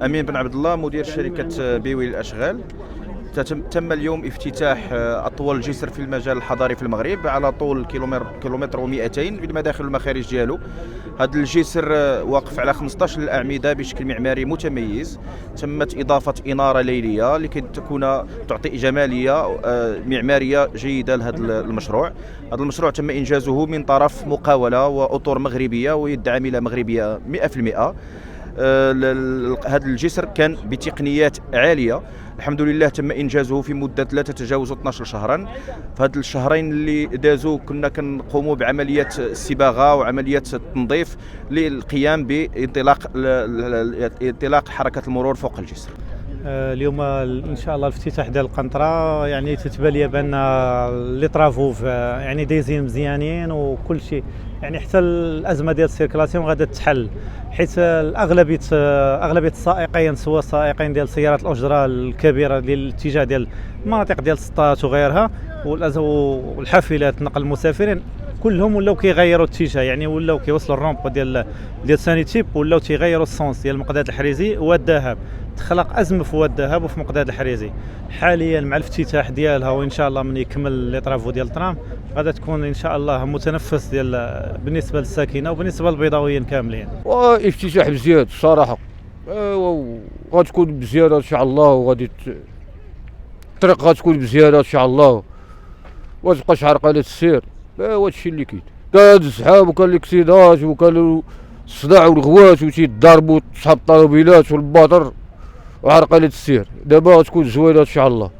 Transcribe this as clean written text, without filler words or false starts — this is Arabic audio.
امين بن عبد الله، مدير شركه بيوي للاشغال. تم اليوم افتتاح اطول جسر في المجال الحضاري في المغرب على طول كيلومتر و200 بالمداخل والمخارج ديالو. هذا الجسر واقف على 15 الاعمده بشكل معماري متميز. تمت اضافه اناره ليليه لكي تعطي جماليه معماريه جيده لهذا المشروع. هذا المشروع تم انجازه من طرف مقاوله واطر مغربيه ويد عامله مغربيه 100%. هذا الجسر كان بتقنيات عاليه، الحمد لله تم انجازه في مده لا تتجاوز 12 شهرا. في هذا الشهرين اللي دازوا كنا كنقوموا بعمليه الصباغه وعمليه التنظيف للقيام بانطلاق حركه المرور فوق الجسر. اليوم ان شاء الله الافتتاح ديال القنطره، يعني تتبان لي بان لي طرافو يعني دايزين مزيانين وكل شيء، يعني حتى الازمه ديال السيركلاسيون غادا تحل، حيت اغلبيه السائقين سواء السائقين ديال سيارات الاجره الكبيره ديال الاتجاه ديال المناطق ديال السطات وغيرها والحافلات نقل المسافرين كلهم ولاو كيغيروا الاتجاه، يعني ولاو كيوصلوا الرومب ديال ساني تيب، ولاو تيغيروا السونس ديال مقداد الحريزي والذهب. تخلق ازمه في الذهب وفي مقداد الحريزي. حاليا مع الافتتاح ديالها وان شاء الله من يكمل لي طرافو ديال الترام غادا تكون ان شاء الله متنفس ديال بالنسبه للساكنه وبالنسبه للبيضاويين كاملين. وافتتاح مزيان الصراحه، غتكون مزيانه ان شاء الله، وغادي الطريق غتكون مزيانه ان شاء الله، وتبقاش عرقله السير. هادشي اللي كاين. كان الزحام وكان الاكسيداج وكان الصداع والغوات وتيضربوا صحاب الطوموبيلات والباطر وعرقله السير. دابا غتكون زوينه ان شاء الله.